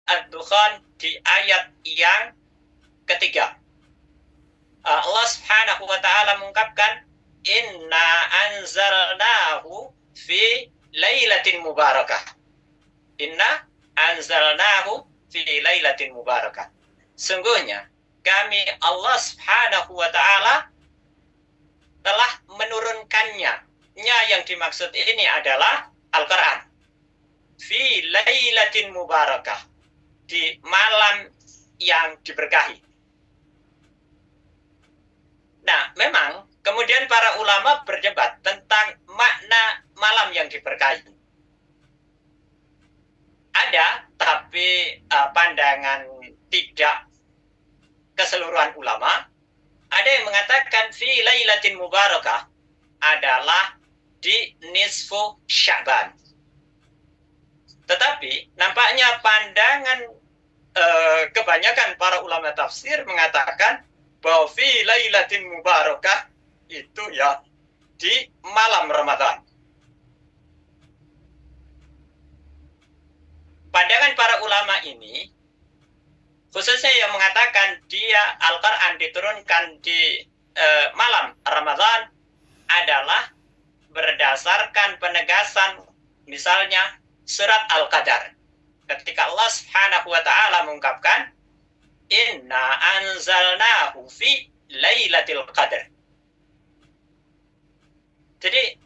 Ad-Dukhan di ayat yang ketiga. Allah Subhanahu wa taala mengungkapkan inna anzalnahu fi lailatin mubarakah. Inna anzalnahu fi lailatin mubarakah. Sungguhnya kami Allah Subhanahu wa taala telah menurunkannya. Yang dimaksud ini adalah Al-Qur'an. Fi lailatin mubarakah. Di malam yang diberkahi. Nah, memang kemudian para ulama berdebat tentang makna malam yang diberkahi. Ada, tapi pandangan tidak keseluruhan ulama. Ada yang mengatakan fi lailatin mubarakah adalah di nisfu Sya'ban. Tetapi nampaknya pandangan kebanyakan para ulama tafsir mengatakan bahwa fi lailatin mubarakah itu ya di malam Ramadan. Pandangan para ulama ini, khususnya yang mengatakan dia Al-Quran diturunkan di malam Ramadan, adalah berdasarkan penegasan misalnya surat Al-Qadar. Ketika Allah Subhanahu wa taala mengungkapkan inna anzalnahu fi lailatul qadar. Jadi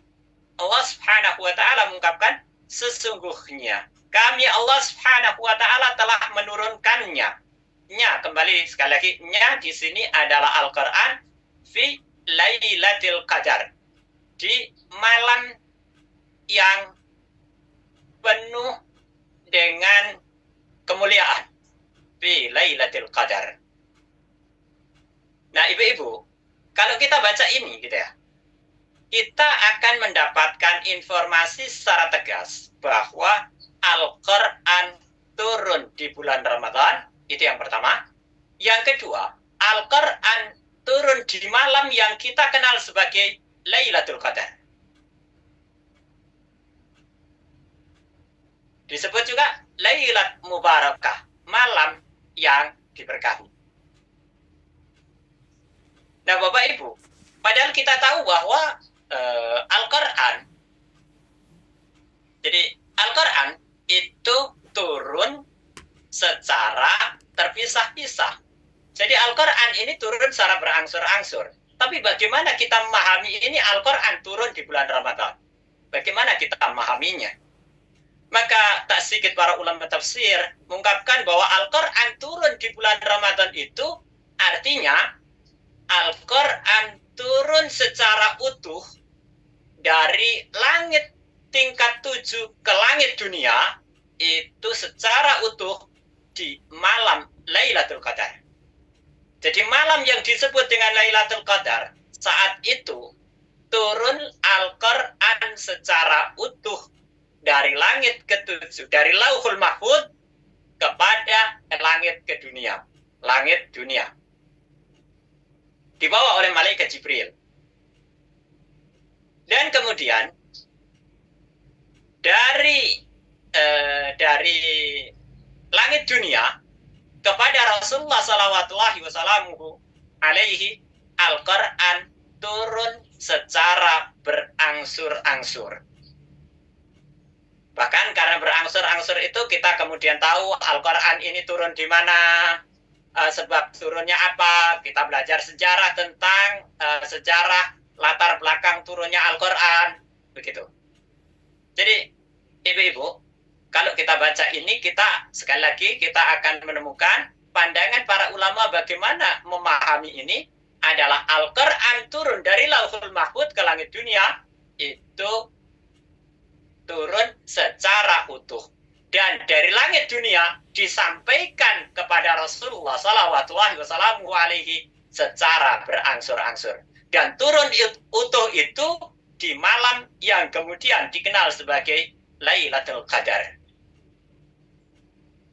Allah Subhanahu wa taala mengungkapkan sesungguhnya kami Allah Subhanahu wa taala telah menurunkannya. Nya kembali sekali lagi, nya di sini adalah Al-Qur'an fi lailatul qadar. Di malam yang penuh dengan kemuliaan. Fi lailatul qadar. Nah, ibu-ibu, kalau kita baca ini gitu ya, kita akan mendapatkan informasi secara tegas bahwa Al-Qur'an turun di bulan Ramadan, itu yang pertama. Yang kedua, Al-Qur'an turun di malam yang kita kenal sebagai Lailatul Qadar. Disebut juga Lailat Mubarakah, malam yang diberkahi. Nah, Bapak Ibu, padahal kita tahu bahwa Al-Qur'an, jadi Al-Qur'an itu turun secara terpisah-pisah. Jadi Al-Qur'an ini turun secara berangsur-angsur. Tapi bagaimana kita memahami ini Al-Qur'an turun di bulan Ramadan? Bagaimana kita memahaminya? Maka tak sedikit para ulama tafsir mengungkapkan bahwa Al-Qur'an turun di bulan Ramadan itu artinya Al-Qur'an turun secara utuh dari langit tingkat 7 ke langit dunia itu secara utuh di malam Lailatul Qadar. Jadi malam yang disebut dengan Lailatul Qadar, saat itu turun Al-Qur'an secara utuh dari langit ke-7, dari Lauhul Mahfuz kepada langit ke dunia, langit dunia. Dibawa oleh malaikat Jibril. Dan kemudian dari langit dunia kepada Rasulullah sallallahu wasallam alaihi, Al-Qur'an turun secara berangsur-angsur. Bahkan karena berangsur-angsur itu kita kemudian tahu Al-Qur'an ini turun di mana, sebab turunnya apa. Kita belajar sejarah tentang sejarah latar belakang turunnya Al-Qur'an, begitu. Jadi ibu-ibu, kalau kita baca ini, kita sekali lagi kita akan menemukan pandangan para ulama bagaimana memahami ini adalah Al-Qur'an turun dari Lauhul Mahfuz ke langit dunia itu turun secara utuh, dan dari langit dunia disampaikan kepada Rasulullah sallallahu alaihi secara berangsur-angsur, dan turun utuh itu di malam yang kemudian dikenal sebagai Lailatul Qadar.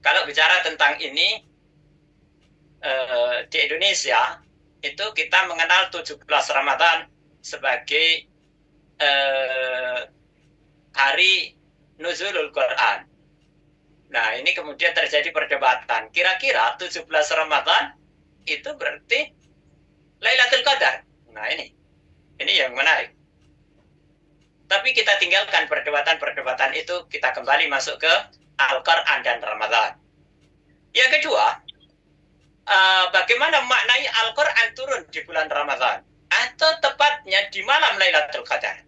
Kalau bicara tentang ini, di Indonesia itu kita mengenal 17 Ramadan sebagai hari Nuzulul Quran. Nah, ini kemudian terjadi perdebatan. Kira-kira 17 Ramadan itu berarti Lailatul Qadar. Nah, ini yang menarik. Tapi kita tinggalkan perdebatan-perdebatan itu, kita kembali masuk ke Al-Quran dan Ramadan. Yang kedua, bagaimana maknai Al-Quran turun di bulan Ramadan? Atau tepatnya di malam Lailatul Qadar?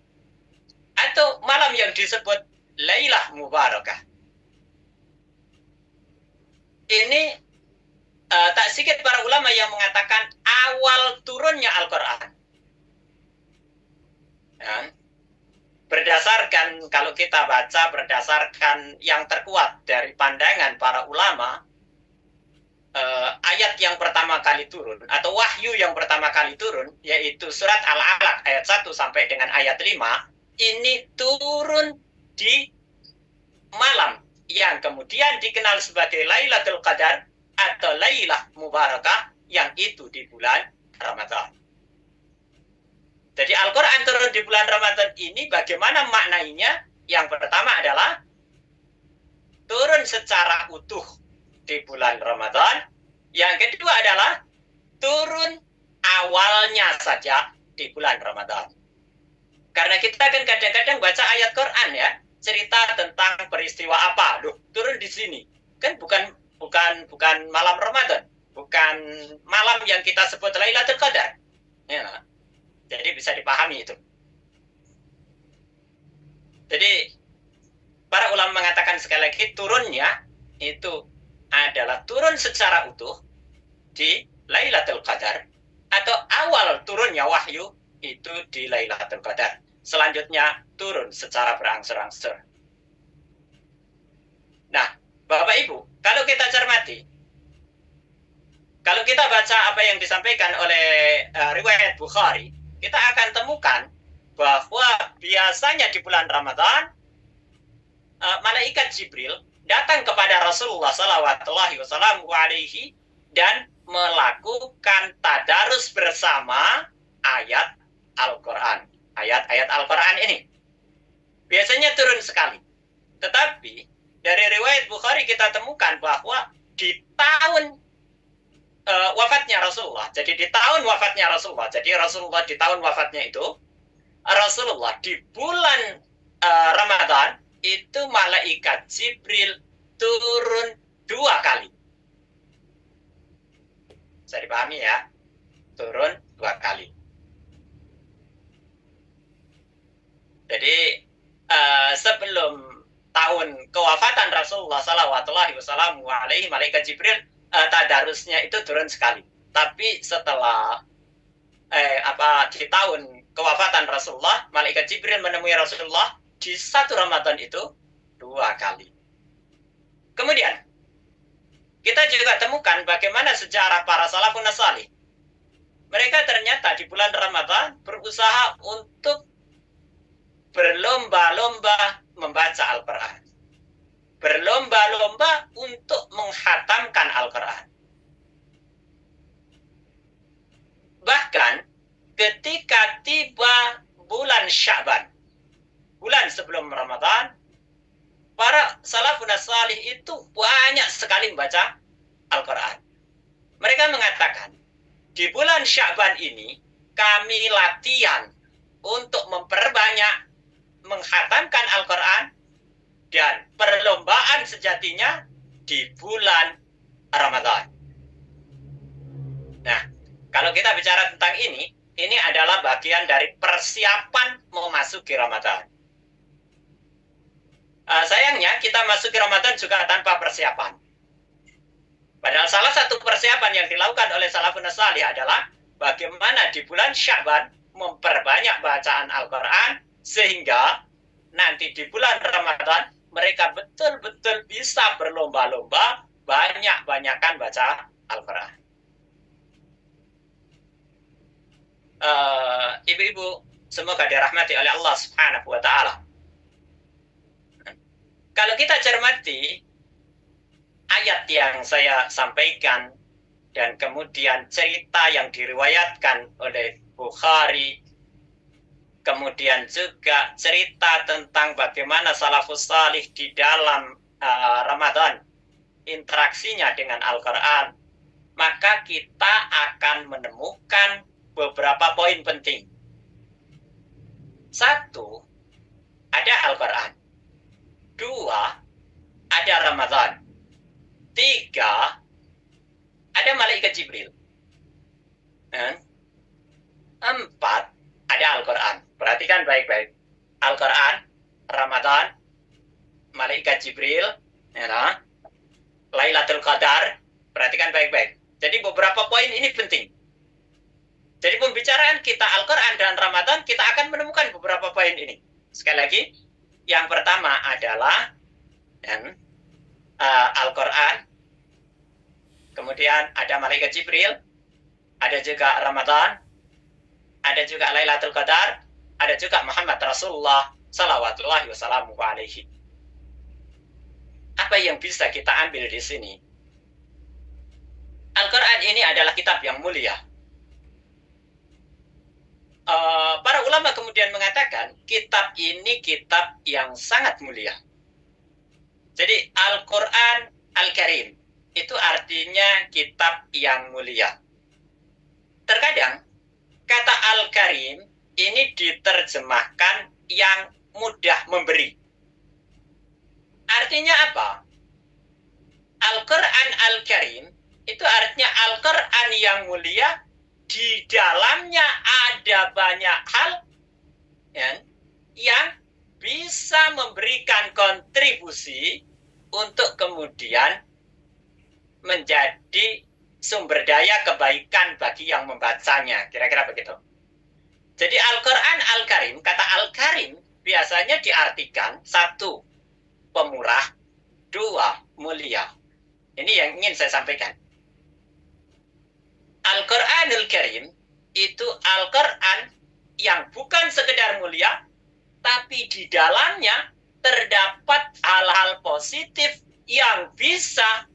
Atau malam yang disebut Lailah Mubarakah? Ini tak sedikit para ulama yang mengatakan awal turunnya Al-Quran. Ya. Berdasarkan, kalau kita baca berdasarkan yang terkuat dari pandangan para ulama, ayat yang pertama kali turun atau wahyu yang pertama kali turun, yaitu surat Al-Alaq ayat 1 sampai dengan ayat 5, ini turun di malam yang kemudian dikenal sebagai Lailatul Qadar atau Lailah Mubarakah, yang itu di bulan Ramadan. Jadi Al-Quran turun di bulan Ramadan ini bagaimana maknanya? Yang pertama adalah turun secara utuh di bulan Ramadan. Yang kedua adalah turun awalnya saja di bulan Ramadan. Karena kita kan kadang-kadang baca ayat Quran ya, cerita tentang peristiwa apa, loh turun di sini. Kan bukan malam Ramadan, bukan malam yang kita sebut Lailatul Qadar. Ya. Jadi bisa dipahami itu. Jadi para ulama mengatakan sekali lagi, turunnya itu adalah turun secara utuh di Lailatul Qadar, atau awal turunnya wahyu itu di Lailatul Qadar. Selanjutnya turun secara berangsur-angsur. Nah, Bapak Ibu, kalau kita cermati, kalau kita baca apa yang disampaikan oleh riwayat Bukhari, kita akan temukan bahwa biasanya di bulan Ramadan malaikat Jibril datang kepada Rasulullah SAW dan melakukan tadarus bersama ayat Al-Quran. Ayat-ayat Al-Quran ini biasanya turun sekali. Tetapi dari riwayat Bukhari kita temukan bahwa di tahun wafatnya Rasulullah. Jadi di tahun wafatnya Rasulullah. Jadi Rasulullah di tahun wafatnya itu, Rasulullah di bulan Ramadan itu malaikat Jibril turun 2 kali. Bisa dipahami ya? Turun 2 kali. Jadi sebelum tahun kewafatan Rasulullah SAW, malaikat Jibril tadarusnya itu turun sekali. Tapi setelah di tahun kewafatan Rasulullah, malaikat Jibril menemui Rasulullah di 1 Ramadan itu 2 kali. Kemudian kita juga temukan bagaimana sejarah para salafun salih. Mereka ternyata di bulan Ramadan berusaha untuk berlomba-lomba membaca Al-Quran. Berlomba-lomba untuk menghatamkan Al-Quran. Bahkan ketika tiba bulan Sya'ban, bulan sebelum Ramadan, para salafun salih itu banyak sekali membaca Al-Quran. Mereka mengatakan, di bulan Sya'ban ini kami latihan untuk memperbanyak menghatamkan Al-Quran, dan perlombaan sejatinya di bulan Ramadan. Nah, kalau kita bicara tentang ini adalah bagian dari persiapan memasuki Ramadan. Sayangnya kita masuki Ramadan juga tanpa persiapan. Padahal salah satu persiapan yang dilakukan oleh salafun salih adalah bagaimana di bulan Sya'ban memperbanyak bacaan Al-Quran, sehingga nanti di bulan Ramadan mereka betul-betul bisa berlomba-lomba banyak-banyakan baca Al-Quran. Ibu-ibu, semoga dirahmati oleh Allah Subhanahu wa Ta'ala. Kalau kita cermati ayat yang saya sampaikan dan kemudian cerita yang diriwayatkan oleh Bukhari, kemudian juga cerita tentang bagaimana salafus salih di dalam Ramadan, interaksinya dengan Al-Quran, maka kita akan menemukan beberapa poin penting. Satu, ada Al-Quran. Dua, ada Ramadan. Tiga, ada malaikat Jibril. Empat, ada Al-Quran. Perhatikan baik-baik. Al-Quran, Ramadan, malaikat Jibril, Lailatul Qadar. Perhatikan baik-baik. Jadi beberapa poin ini penting. Jadi pembicaraan kita Al-Quran dan Ramadan, kita akan menemukan beberapa poin ini. Sekali lagi, yang pertama adalah Al-Quran, kemudian ada malaikat Jibril, ada juga Ramadan, ada juga Lailatul Qadar, ada juga Muhammad Rasulullah salawatullahi wassalamu alaihi. Apa yang bisa kita ambil di sini? Al-Quran ini adalah kitab yang mulia. Para ulama kemudian mengatakan kitab ini kitab yang sangat mulia. Jadi Al-Quran Al-Karim itu artinya kitab yang mulia. Terkadang kata Al-Karim ini diterjemahkan yang mudah memberi. Artinya apa? Al-Quran Al-Karim itu artinya Al-Quran yang mulia, di dalamnya ada banyak hal yang bisa memberikan kontribusi untuk kemudian menjadi sumber daya kebaikan bagi yang membacanya. Kira-kira begitu. Jadi Al-Quran Al-Karim, kata Al-Karim biasanya diartikan satu, pemurah, dua, mulia. Ini yang ingin saya sampaikan. Al-Quranul Karim itu Al-Quran yang bukan sekedar mulia, tapi di dalamnya terdapat hal-hal positif yang bisa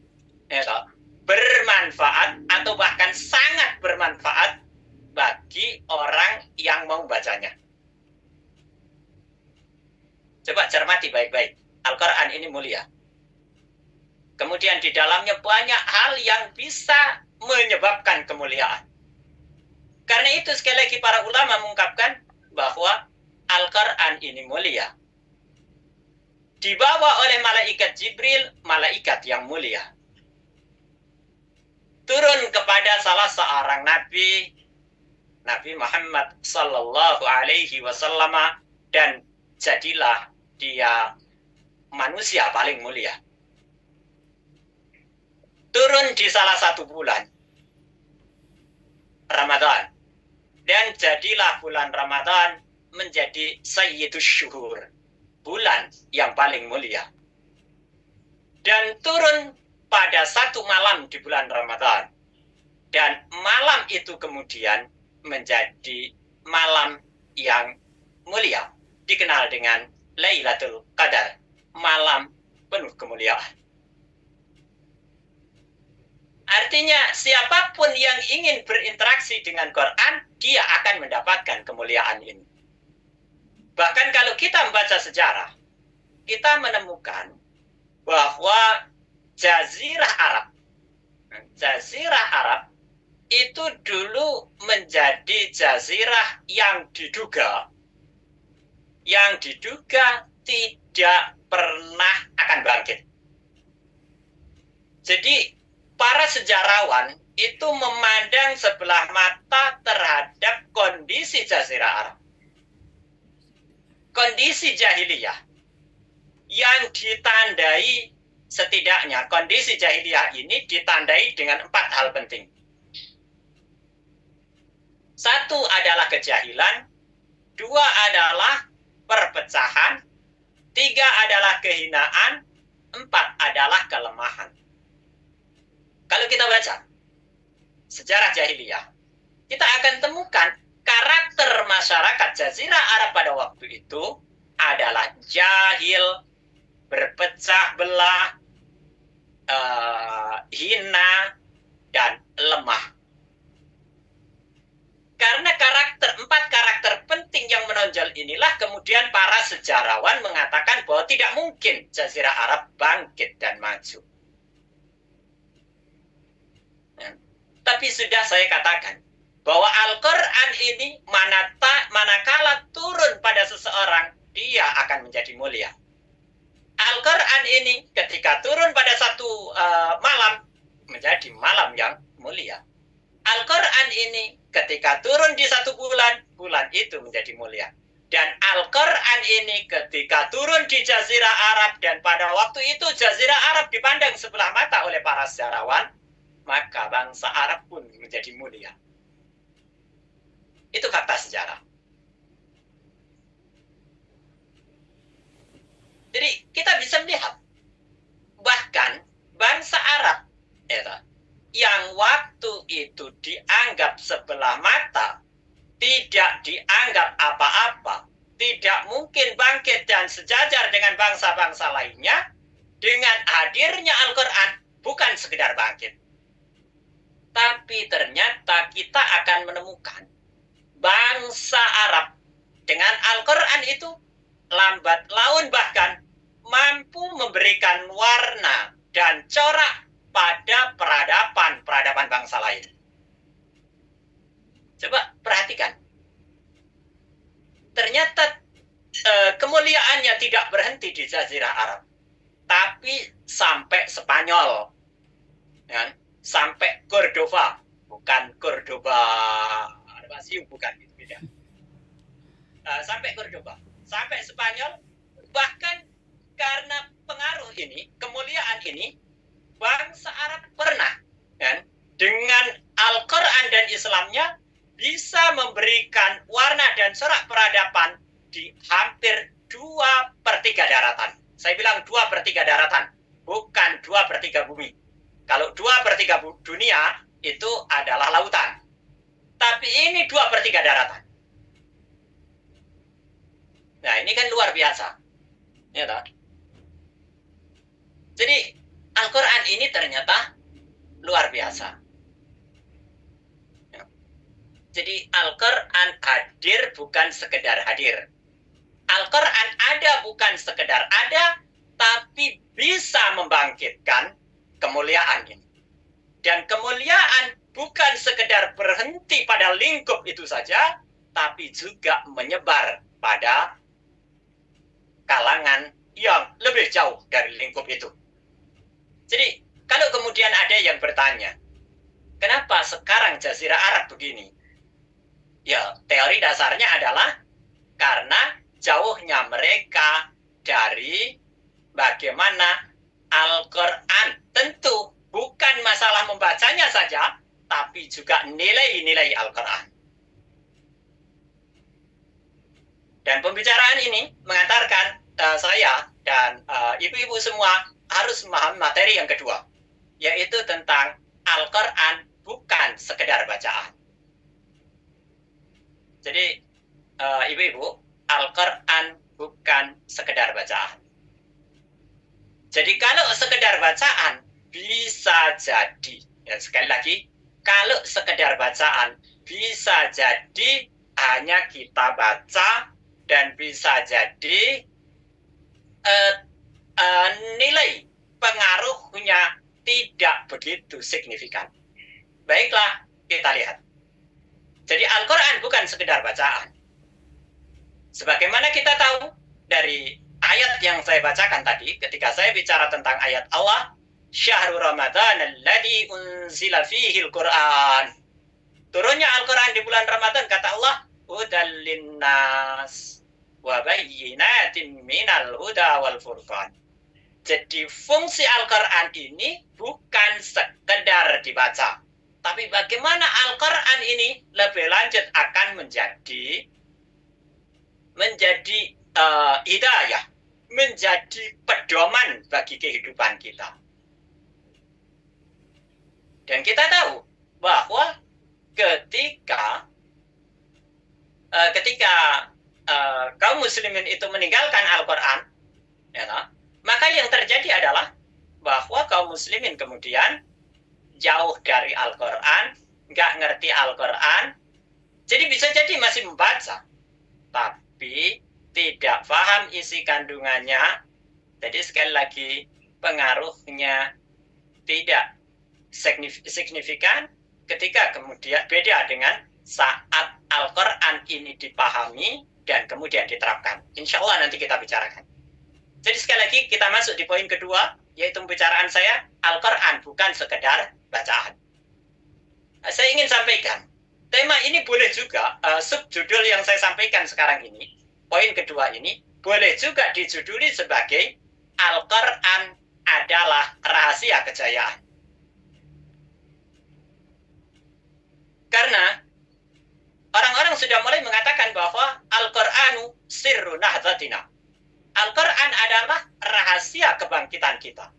bermanfaat atau bahkan sangat bermanfaat bagi orang yang mau bacanya. Coba cermati baik-baik. Al-Quran ini mulia. Kemudian di dalamnya banyak hal yang bisa menyebabkan kemuliaan. Karena itu sekali lagi para ulama mengungkapkan bahwa Al-Quran ini mulia. Dibawa oleh malaikat Jibril, malaikat yang mulia. Turun kepada salah seorang nabi, Nabi Muhammad sallallahu alaihi wasallam, dan jadilah dia manusia paling mulia. Turun di salah satu bulan Ramadan, dan jadilah bulan Ramadan menjadi Sayyidus Syuhur, bulan yang paling mulia. Dan turun pada satu malam di bulan Ramadan, dan malam itu kemudian menjadi malam yang mulia, dikenal dengan Lailatul Qadar, malam penuh kemuliaan. Artinya siapapun yang ingin berinteraksi dengan Quran, dia akan mendapatkan kemuliaan ini. Bahkan kalau kita membaca sejarah, kita menemukan bahwa Jazirah Arab itu dulu menjadi jazirah yang diduga tidak pernah akan bangkit. Jadi para sejarawan itu memandang sebelah mata terhadap kondisi Jazirah Arab. Kondisi jahiliyah yang ditandai, setidaknya kondisi jahiliyah ini ditandai dengan 4 hal penting. Satu adalah kejahilan, 2 adalah perpecahan, 3 adalah kehinaan, 4 adalah kelemahan. Kalau kita baca sejarah jahiliyah, kita akan temukan karakter masyarakat Jazirah Arab pada waktu itu adalah jahil, berpecah belah, hina, dan lemah. Karena 4 karakter penting yang menonjol inilah kemudian kemudian para sejarawan mengatakan bahwa tidak mungkin Jazirah Arab bangkit dan maju. Tapi sudah saya katakan bahwa Al-Quran ini manakala turun pada seseorang, dia akan menjadi mulia. Al-Quran ini ketika turun pada satu malam, menjadi malam yang mulia. Al-Quran ini ketika turun di satu bulan, bulan itu menjadi mulia. Dan Al-Quran ini ketika turun di Jazirah Arab, dan pada waktu itu Jazirah Arab dipandang sebelah mata oleh para sejarawan, maka bangsa Arab pun menjadi mulia. Itu fakta sejarah. Jadi kita bisa melihat, bahkan bangsa Arab yang waktu itu dianggap sebelah mata, tidak dianggap apa-apa, tidak mungkin bangkit dan sejajar dengan bangsa-bangsa lainnya, dengan hadirnya Al-Quran bukan sekedar bangkit. Tapi ternyata kita akan menemukan bangsa Arab dengan Al-Quran itu lambat laun bahkan mampu memberikan warna dan corak pada peradaban bangsa lain. Coba perhatikan. Ternyata kemuliaannya tidak berhenti di Jazirah Arab, tapi sampai Spanyol, ya, sampai Cordoba, bukan Cordoba, bukan itu beda. Sampai Cordoba, sampai Spanyol, bahkan karena pengaruh ini, kemuliaan ini, bangsa Arab pernah, kan, dengan Al-Quran dan Islamnya bisa memberikan warna dan corak peradaban di hampir 2/3 daratan. Saya bilang 2/3 daratan, bukan 2/3 bumi. Kalau 2/3 dunia itu adalah lautan. Tapi ini 2/3 daratan. Nah, ini kan luar biasa. Ya, toh? Jadi, Al-Quran ini ternyata luar biasa. Ya. Jadi, Al-Quran hadir bukan sekedar hadir. Al-Quran ada bukan sekedar ada, tapi bisa membangkitkan kemuliaan ini. Dan kemuliaan bukan sekedar berhenti pada lingkup itu saja, tapi juga menyebar pada kalangan yang lebih jauh dari lingkup itu. Jadi, kalau kemudian ada yang bertanya, kenapa sekarang Jazirah Arab begini? Ya, teori dasarnya adalah karena jauhnya mereka dari bagaimana Al-Quran. Tentu bukan masalah membacanya saja, tapi juga nilai-nilai Al-Quran. Dan pembicaraan ini mengantarkan saya dan ibu-ibu semua harus memahami materi yang kedua, yaitu tentang Al-Quran bukan sekedar bacaan. Jadi, ibu-ibu, Al-Quran bukan sekedar bacaan. Jadi kalau sekedar bacaan, bisa jadi, ya sekali lagi, kalau sekedar bacaan, bisa jadi hanya kita baca dan bisa jadi nilai pengaruhnya tidak begitu signifikan. Baiklah, kita lihat. Jadi Al-Quran bukan sekedar bacaan. Sebagaimana kita tahu dari ayat yang saya bacakan tadi, ketika saya bicara tentang ayat Allah, Syahrul Ramadan alladzi unzila fihi al-Quran. Turunnya Al-Quran di bulan Ramadan, kata Allah, hudal linnas wa bayyinatin minal huda wal furqan. Jadi fungsi Al-Quran ini bukan sekedar dibaca, tapi bagaimana Al-Quran ini lebih lanjut akan menjadi hidayah, menjadi pedoman bagi kehidupan kita. Dan kita tahu bahwa ketika kaum muslimin itu meninggalkan Al-Quran, ya, maka yang terjadi adalah bahwa kaum muslimin kemudian jauh dari Al-Quran, nggak ngerti Al-Quran, jadi bisa jadi masih membaca, tapi tidak paham isi kandungannya, jadi sekali lagi pengaruhnya tidak signifikan ketika kemudian beda dengan saat Al-Quran ini dipahami dan kemudian diterapkan. Insya Allah nanti kita bicarakan. Jadi sekali lagi kita masuk di poin kedua, yaitu pembicaraan saya, Al-Quran bukan sekedar bacaan. Saya ingin sampaikan, tema ini boleh juga, subjudul yang saya sampaikan sekarang ini, poin kedua ini, boleh juga dijuduli sebagai Al-Quran adalah rahasia kejayaan. Karena orang-orang sudah mulai mengatakan bahwa Al-Qur'anu sirru nahdatina. Al-Qur'an adalah rahasia kebangkitan kita.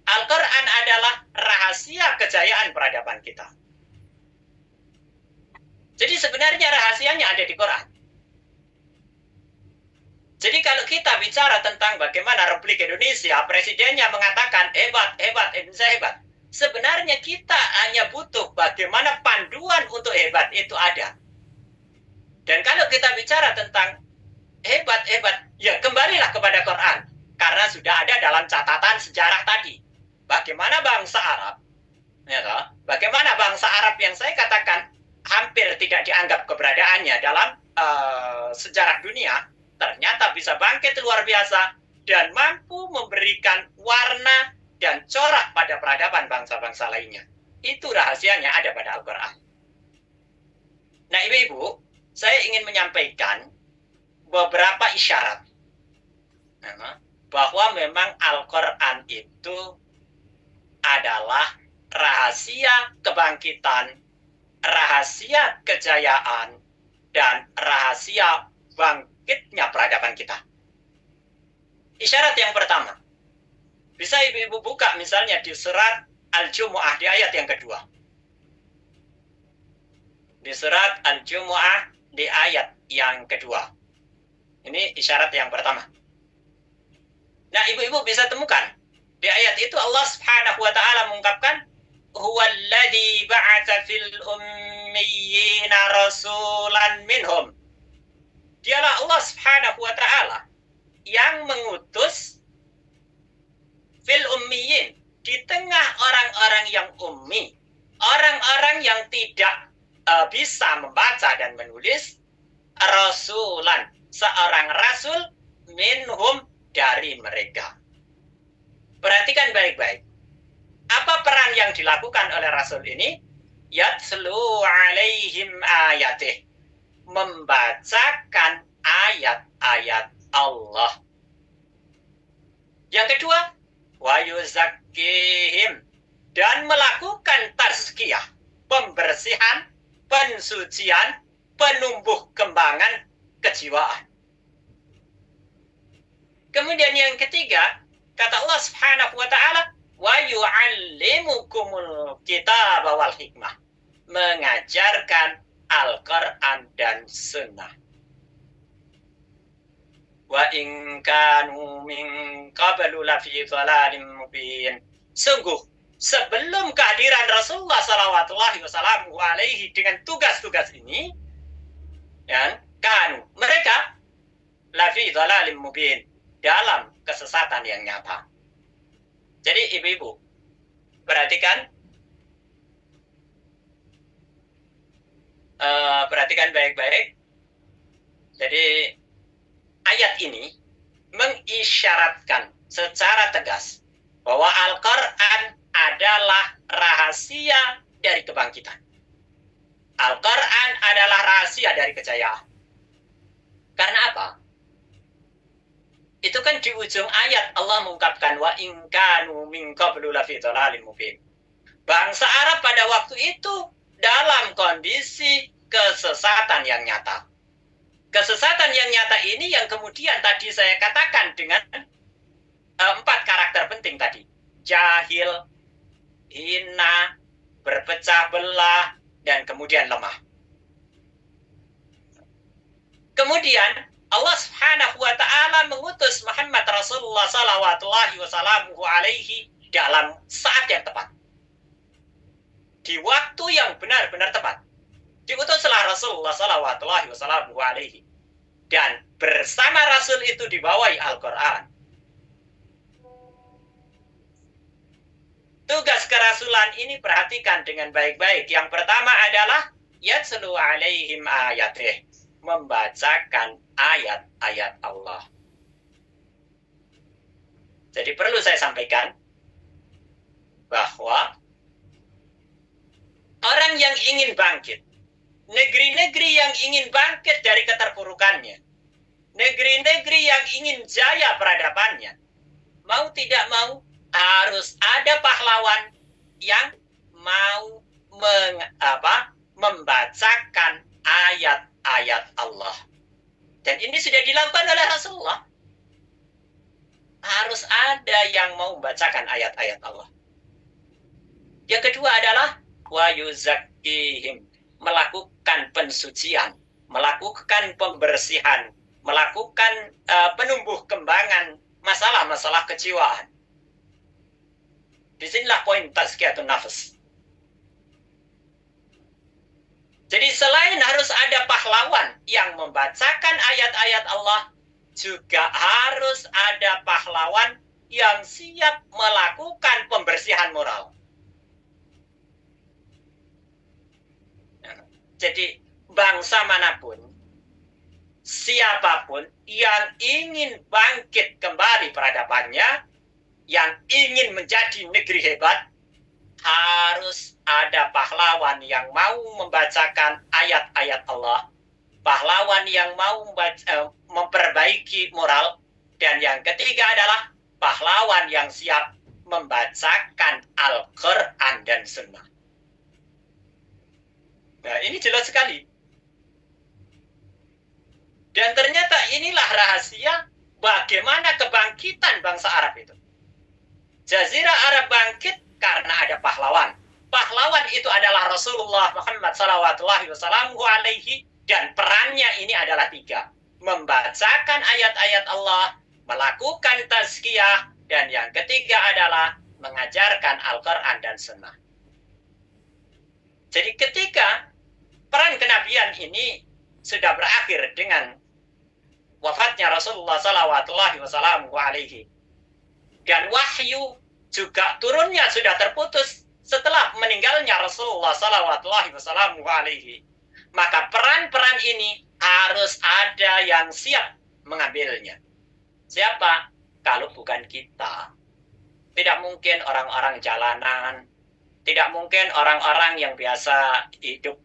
Al-Qur'an adalah rahasia kejayaan peradaban kita. Jadi sebenarnya rahasianya ada di Quran. Jadi kalau kita bicara tentang bagaimana Republik Indonesia, presidennya mengatakan hebat, Indonesia hebat. Sebenarnya kita hanya butuh bagaimana panduan untuk hebat itu ada. Dan kalau kita bicara tentang hebat, ya kembalilah kepada Quran. Karena sudah ada dalam catatan sejarah tadi. Bagaimana bangsa Arab, ya toh? Bagaimana bangsa Arab yang saya katakan hampir tidak dianggap keberadaannya dalam sejarah dunia, ternyata bisa bangkit luar biasa dan mampu memberikan warna dan corak pada peradaban bangsa-bangsa lainnya. Itu rahasianya ada pada Al-Quran. Nah, ibu-ibu, saya ingin menyampaikan beberapa isyarat bahwa memang Al-Quran itu adalah rahasia kebangkitan, rahasia kejayaan, dan rahasia bangkitnya peradaban kita. Isyarat yang pertama, bisa ibu-ibu buka misalnya di surat Al-Jumu'ah di ayat yang kedua. Di surat Al-Jumu'ah di ayat yang kedua. Ini isyarat yang pertama. Nah, ibu-ibu bisa temukan. Di ayat itu Allah Subhanahu wa ta'ala mengungkapkan, Huwallazi ba'atsa fil ummiyina rasulan minhum. Dialah Allah Subhanahu wa ta'ala yang mengutus fil ummiyin, di tengah orang-orang yang ummi, orang-orang yang tidak bisa membaca dan menulis, rasulan, seorang rasul, minhum, dari mereka. Perhatikan baik-baik. Apa peran yang dilakukan oleh rasul ini? Yatslu alaihim ayatih, membacakan ayat-ayat Allah. Yang kedua, wa yuzakkihim, dan melakukan tazkiyah, pembersihan, pensucian, penumbuh kembangan kejiwaan. Kemudian yang ketiga, kata Allah Subhanahu wa ta'ala, wa yu'allimukumul kitaba wal hikmah, mengajarkan Al-Quran dan Sunnah. Wa in kanu min qablu lafi dhalalin mubin. Sungguh, sebelum kehadiran Rasulullah sallallahu wasallam alaihi dengan tugas-tugas ini, ya, kanu, mereka lafi dhalalin mubin, dalam kesesatan yang nyata. Jadi ibu-ibu, perhatikan baik-baik. Jadi ayat ini mengisyaratkan secara tegas bahwa Al-Quran adalah rahasia dari kebangkitan. Al-Quran adalah rahasia dari kejayaan. Karena apa? Itu kan di ujung ayat Allah mengungkapkan wa in kanu min qablu lafi dhalalin mubin. Bangsa Arab pada waktu itu dalam kondisi kesesatan yang nyata. Kesesatan yang nyata ini yang kemudian tadi saya katakan dengan 4 karakter penting tadi. Jahil, hina, berpecah belah, dan kemudian lemah. Kemudian Allah Subhanahu wa ta'ala mengutus Muhammad Rasulullah sallallahu wasallam alaihi dalam saat yang tepat. Di waktu yang benar-benar tepat. Diutuslah Rasulullah sallallahu wasallam alaihi. Dan bersama Rasul itu dibawahi Al-Quran. Tugas kerasulan ini perhatikan dengan baik-baik. Yang pertama adalah yatslu alaihim ayatih, membacakan ayat-ayat Allah. Jadi perlu saya sampaikan bahwa orang yang ingin bangkit, negeri-negeri yang ingin bangkit dari keterpurukannya, negeri-negeri yang ingin jaya peradabannya, mau tidak mau harus ada pahlawan yang mau membacakan ayat-ayat Allah. Dan ini sudah dilakukan oleh Rasulullah. Harus ada yang mau membacakan ayat-ayat Allah. Yang kedua adalah wa yuzakkihim, melakukan pensucian, melakukan pembersihan, melakukan penumbuh kembangan masalah-masalah kejiwaan. Disinilah poin tazkiyatun nafs. Jadi selain harus ada pahlawan yang membacakan ayat-ayat Allah, juga harus ada pahlawan yang siap melakukan pembersihan moral. Jadi bangsa manapun, siapapun yang ingin bangkit kembali peradabannya, yang ingin menjadi negeri hebat, harus ada pahlawan yang mau membacakan ayat-ayat Allah, pahlawan yang mau memperbaiki moral, dan yang ketiga adalah pahlawan yang siap membacakan Al-Quran dan Sunnah. Nah, ini jelas sekali. Dan ternyata inilah rahasia bagaimana kebangkitan bangsa Arab itu. Jazirah Arab bangkit karena ada pahlawan. Pahlawan itu adalah Rasulullah Muhammad SAW, dan perannya ini adalah 3. Membacakan ayat-ayat Allah, melakukan tazkiyah, dan yang ketiga adalah mengajarkan Al-Quran dan Sunnah. Jadi ketika peran kenabian ini sudah berakhir dengan wafatnya Rasulullah SAW, dan wahyu juga turunnya sudah terputus setelah meninggalnya Rasulullah SAW, maka peran-peran ini harus ada yang siap mengambilnya. Siapa? Kalau bukan kita. Tidak mungkin orang-orang jalanan, tidak mungkin orang-orang yang biasa hidup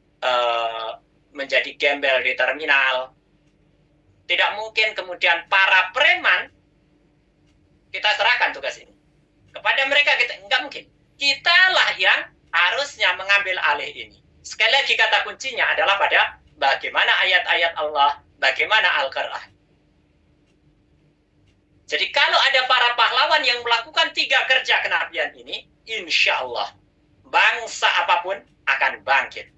menjadi gembel di terminal, tidak mungkin kemudian para preman kita serahkan tugas ini kepada mereka. Kita nggak mungkin. Kitalah yang harusnya mengambil alih ini. Sekali lagi kata kuncinya adalah pada bagaimana ayat-ayat Allah, bagaimana Al-Quran. Jadi kalau ada para pahlawan yang melakukan 3 kerja kenabian ini, insya Allah bangsa apapun akan bangkit.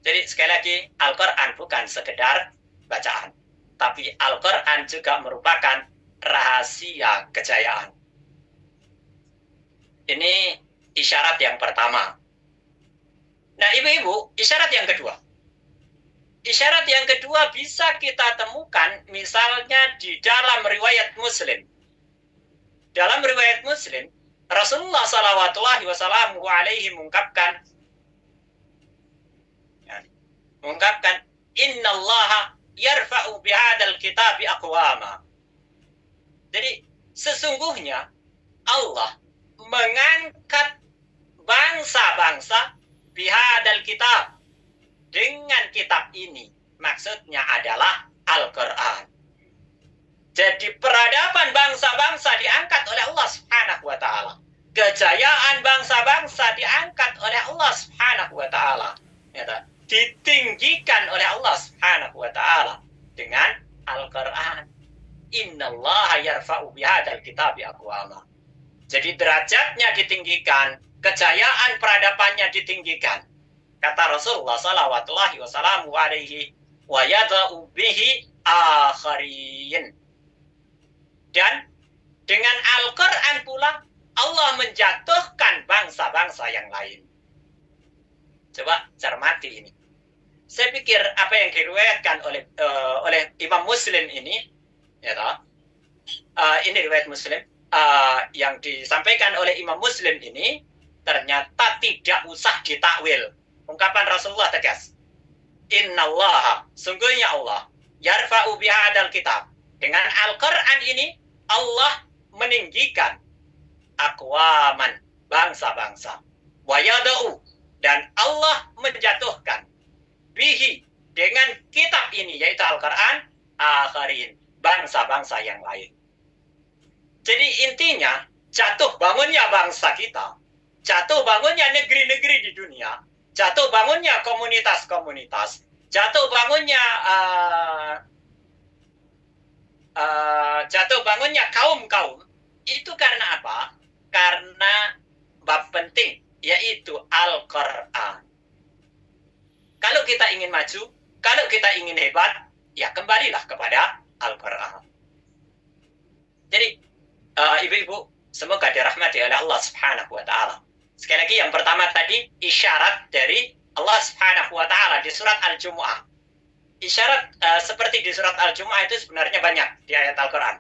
Jadi sekali lagi, Al-Quran bukan sekedar bacaan, tapi Al-Quran juga merupakan rahasia kejayaan. Ini isyarat yang pertama. Nah, ibu-ibu, isyarat yang kedua. Isyarat yang kedua bisa kita temukan misalnya di dalam riwayat Muslim. Dalam riwayat Muslim, Rasulullah SAW mengungkapkan innallaha yarfa'u bihadzal kitabi aqwama. Jadi sesungguhnya Allah mengangkat bangsa-bangsa bihadzal kitab, dengan kitab ini. Maksudnya adalah Al-Quran. Jadi peradaban bangsa-bangsa diangkat oleh Allah Subhanahu wa ta'ala. Kejayaan bangsa-bangsa diangkat oleh Allah Subhanahu wa ta'ala. Ditinggikan oleh Allah Subhanahu wa ta'ala dengan Al-Quran. Innallaha yarfa'u bihadzal kitabi aqwama. Jadi derajatnya ditinggikan, kejayaan peradabannya ditinggikan. Kata Rasulullah sallallahu alaihi wa yada'u bihi akharin. Dan dengan Al-Quran pula Allah menjatuhkan bangsa-bangsa yang lain. Coba cermati ini. Saya pikir apa yang diriwayatkan oleh Imam Muslim ini, ya toh, ini riwayat Muslim, yang disampaikan oleh Imam Muslim ini ternyata tidak usah ditakwil. Ungkapan Rasulullah tegas, Innallaha, sungguhnya Allah, yarfa'u bihadal kitab. Dengan Al-Quran ini, Allah meninggikan aqwaman, bangsa-bangsa. Wa yada'u, dan Allah menjatuhkan bihi, dengan kitab ini, yaitu Al-Quran, akharin, bangsa-bangsa yang lain. Jadi intinya, jatuh bangunnya bangsa kita, jatuh bangunnya negeri-negeri di dunia, jatuh bangunnya komunitas-komunitas, jatuh bangunnya kaum-kaum, itu karena apa? Karena bab penting, yaitu Al-Quran. Kalau kita ingin maju, kalau kita ingin hebat, ya kembalilah kepada Al-Quran. Jadi, ibu-ibu, semoga dirahmati oleh Allah Subhanahu wa Ta'ala. Sekali lagi, yang pertama tadi isyarat dari Allah Subhanahu wa Ta'ala di surat Al-Jumu'ah. Isyarat seperti di surat Al-Jumu'ah itu sebenarnya banyak di ayat Al-Quran.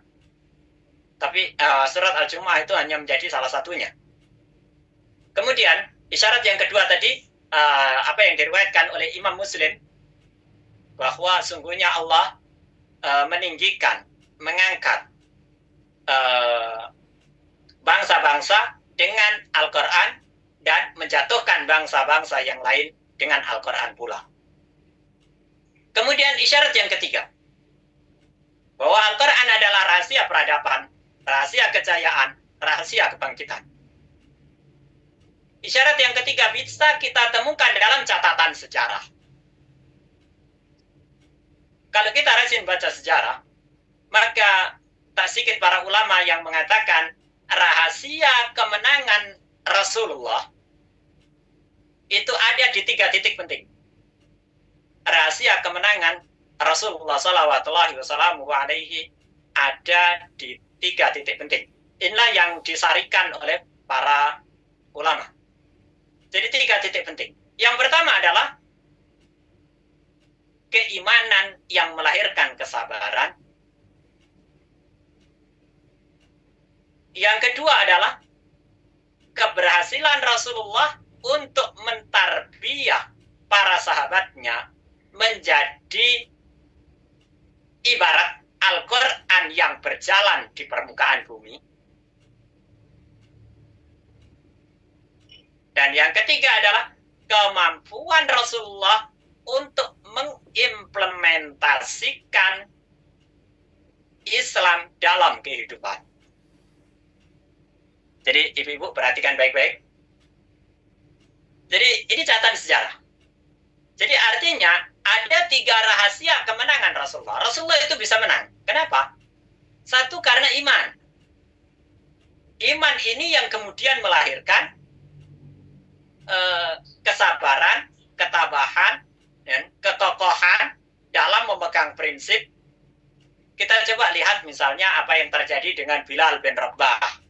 Tapi surat Al-Jumu'ah itu hanya menjadi salah satunya. Kemudian, isyarat yang kedua tadi, apa yang diriwayatkan oleh Imam Muslim, bahwa sungguhnya Allah meninggikan, mengangkat bangsa-bangsa dengan Al-Quran dan menjatuhkan bangsa-bangsa yang lain dengan Al-Quran pula. Kemudian isyarat yang ketiga, bahwa Al-Quran adalah rahasia peradaban, rahasia kejayaan, rahasia kebangkitan. Isyarat yang ketiga bisa kita temukan dalam catatan sejarah. Kalau kita rajin baca sejarah, maka tak sedikit para ulama yang mengatakan rahasia kemenangan Rasulullah itu ada di 3 titik penting. Rahasia kemenangan Rasulullah SAW ada di 3 titik penting. Inilah yang disarikan oleh para ulama. Jadi 3 titik penting. Yang pertama adalah keimanan yang melahirkan kesabaran. Yang kedua adalah keberhasilan Rasulullah untuk mentarbiyah para sahabatnya menjadi ibarat Al-Quran yang berjalan di permukaan bumi. Dan yang ketiga adalah kemampuan Rasulullah untuk mengimplementasikan Islam dalam kehidupan. Jadi ibu-ibu perhatikan baik-baik. Jadi ini catatan sejarah. Jadi artinya ada 3 rahasia kemenangan Rasulullah. Rasulullah itu bisa menang. Kenapa? Satu, karena iman. Iman ini yang kemudian melahirkan kesabaran, ketabahan, dan kekokohan dalam memegang prinsip. Kita coba lihat misalnya apa yang terjadi dengan Bilal bin Rabah.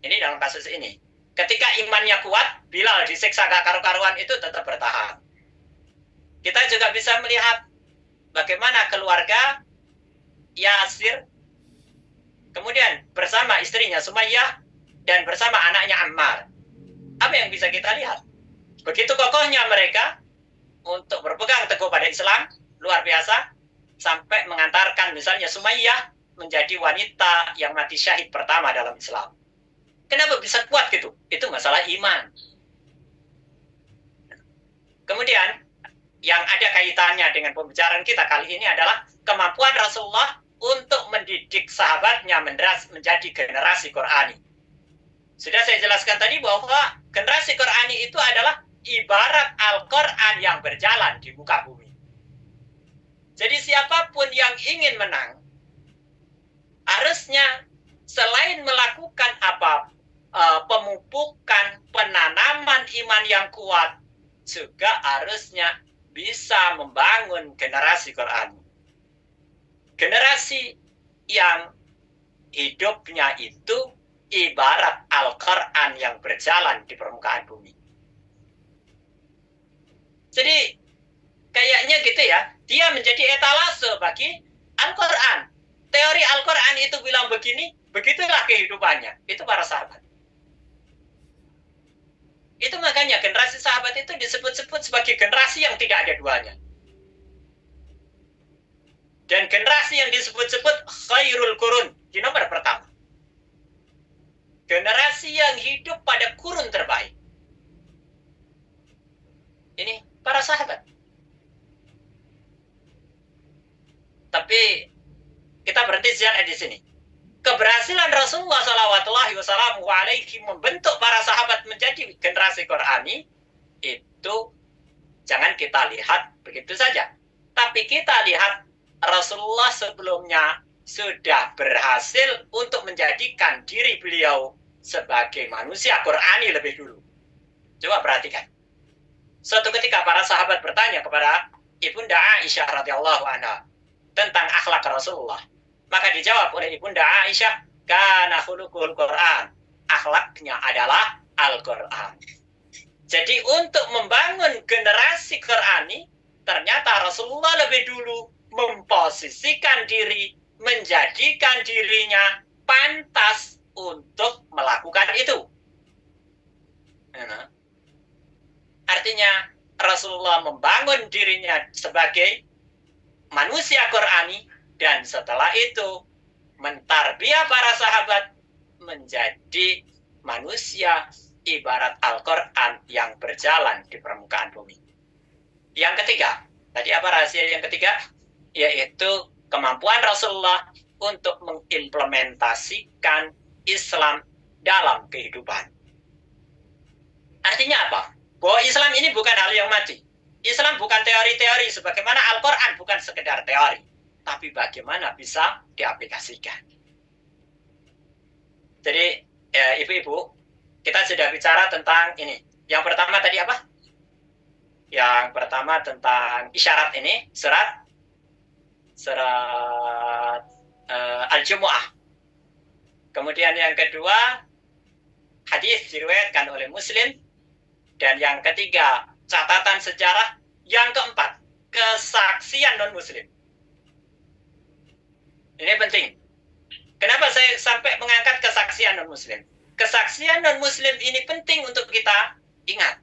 Ini dalam kasus ini. Ketika imannya kuat, Bilal disiksa gak karu-karuan itu tetap bertahan. Kita juga bisa melihat bagaimana keluarga Yasir, kemudian bersama istrinya Sumayyah, dan bersama anaknya Ammar. Apa yang bisa kita lihat? Begitu kokohnya mereka untuk berpegang teguh pada Islam, luar biasa, sampai mengantarkan misalnya Sumayyah menjadi wanita yang mati syahid pertama dalam Islam. Kenapa bisa kuat gitu? Itu masalah iman. Kemudian, yang ada kaitannya dengan pembicaraan kita kali ini adalah kemampuan Rasulullah untuk mendidik sahabatnya menjadi generasi Qurani. Sudah saya jelaskan tadi bahwa generasi Qurani itu adalah ibarat Al-Quran yang berjalan di muka bumi. Jadi siapapun yang ingin menang, harusnya selain melakukan pemupukan, penanaman iman yang kuat, juga harusnya bisa membangun generasi Quran. Generasi yang hidupnya itu ibarat Al-Quran yang berjalan di permukaan bumi. Jadi, Kayaknya gitu ya, dia menjadi etalase bagi Al-Quran. Teori Al-Quran itu bilang begini, begitulah kehidupannya. Itu para sahabat. Itu makanya generasi sahabat itu disebut-sebut sebagai generasi yang tidak ada duanya. Dan generasi yang disebut-sebut khairul qurun di nomor pertama. Generasi yang hidup pada kurun terbaik. Ini para sahabat. Tapi kita berhenti di sini. Keberhasilan Rasulullah SAW membentuk para sahabat menjadi generasi Qurani itu jangan kita lihat begitu saja. Tapi kita lihat Rasulullah sebelumnya sudah berhasil untuk menjadikan diri beliau sebagai manusia Qurani lebih dulu. Coba perhatikan. Suatu ketika para sahabat bertanya kepada Ibunda Aisyah radhiyallahu anha tentang akhlak Rasulullah. Maka dijawab oleh Ibunda Aisyah, kana khuluqul Quran. Akhlaknya adalah Al-Quran. Jadi untuk membangun generasi Qurani, ternyata Rasulullah lebih dulu memposisikan diri, menjadikan dirinya pantas untuk melakukan itu. Artinya Rasulullah membangun dirinya sebagai manusia Qurani, dan setelah itu mentarbiyah para sahabat menjadi manusia ibarat Al-Quran yang berjalan di permukaan bumi. Yang ketiga, tadi apa rahasia yang ketiga? Yaitu kemampuan Rasulullah untuk mengimplementasikan Islam dalam kehidupan. Artinya apa? Bahwa Islam ini bukan hal yang mati. Islam bukan teori-teori, sebagaimana Al-Quran bukan sekedar teori, tapi bagaimana bisa diaplikasikan. Jadi, ibu-ibu, kita sudah bicara tentang ini. Yang pertama tadi apa? Yang pertama tentang isyarat ini, surat Al-Jumu'ah. Kemudian yang kedua, hadis diriwayatkan oleh Muslim. Dan yang ketiga, catatan sejarah. Yang keempat, kesaksian non-muslim. Ini penting. Kenapa saya sampai mengangkat kesaksian non-muslim? Kesaksian non-muslim ini penting untuk kita ingat.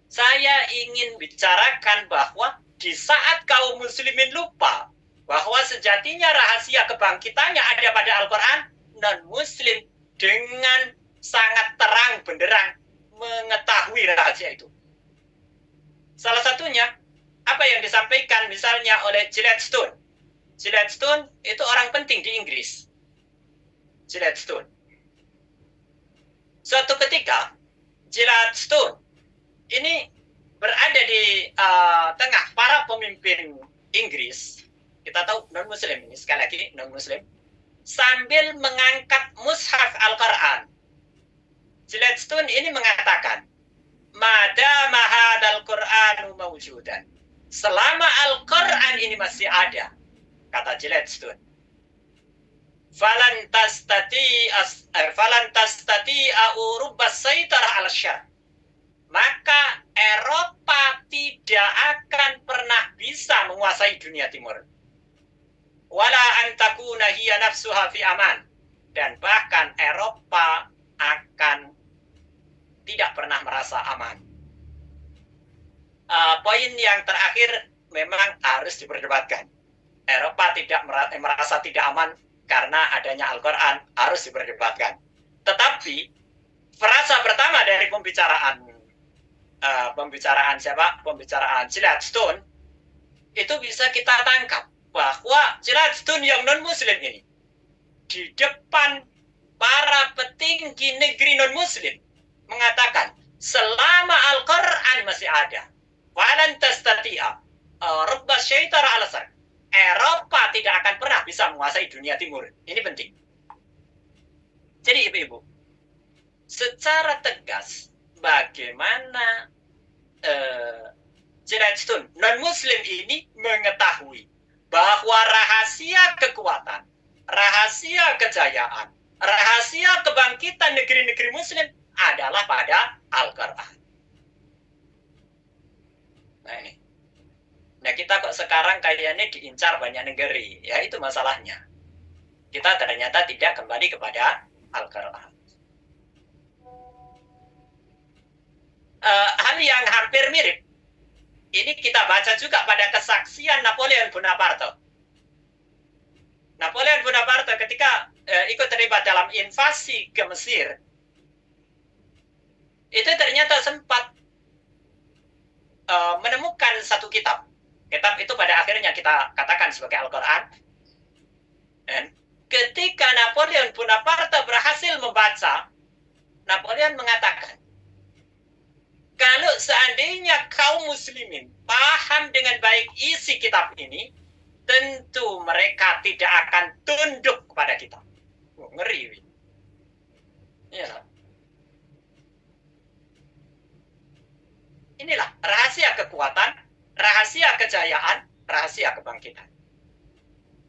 Saya ingin bicarakan bahwa di saat kaum muslimin lupa bahwa sejatinya rahasia kebangkitannya ada pada Al-Quran, non-muslim dengan sangat terang benderang mengetahui rahasia itu. Salah satunya apa yang disampaikan misalnya oleh Gladstone. Gladstone itu orang penting di Inggris. Gladstone. Suatu ketika Gladstone ini berada di tengah para pemimpin Inggris. Kita tahu non-muslim ini, sekali lagi non-muslim, sambil mengangkat mushaf Al-Quran. Gladstone ini mengatakan, madama hadal Qur'anu mawjudan. Selama Al-Quran ini masih ada, kata Gladstone, falan tastati'u rubbas saytarah al-syar. Maka Eropa tidak akan pernah bisa menguasai dunia timur. Wala an takuna hiya nafsuha fi aman. Dan bahkan Eropa akan tidak pernah merasa aman. Poin yang terakhir memang harus diperdebatkan. Eropa tidak merasa tidak aman karena adanya Al-Quran, harus diperdebatkan. Tetapi frasa pertama dari pembicaraan siapa? Pembicaraan Gladstone itu bisa kita tangkap bahwa Gladstone yang non-muslim ini di depan para petinggi negeri non-muslim mengatakan selama Al-Quran masih ada, walan tastati'a rubbas syaitar al-asar, Eropa tidak akan pernah bisa menguasai dunia timur. Ini penting. Jadi ibu-ibu, secara tegas bagaimana Gladstone non-muslim ini mengetahui bahwa rahasia kekuatan, rahasia kejayaan, rahasia kebangkitan negeri-negeri muslim adalah pada Al-Quran. Nah ini. Nah, kita kok sekarang kayaknya diincar banyak negeri. Ya, itu masalahnya. Kita ternyata tidak kembali kepada Al-Quran. Hal yang hampir mirip, ini kita baca juga pada kesaksian Napoleon Bonaparte. Napoleon Bonaparte ketika ikut terlibat dalam invasi ke Mesir, itu ternyata sempat menemukan satu kitab. Kitab itu pada akhirnya kita katakan sebagai Al-Quran. Dan ketika Napoleon Bonaparte berhasil membaca, Napoleon mengatakan, kalau seandainya kaum muslimin paham dengan baik isi kitab ini, tentu mereka tidak akan tunduk kepada kita. Ngeri. Ya. Inilah rahasia kekuatan, rahasia kejayaan, rahasia kebangkitan.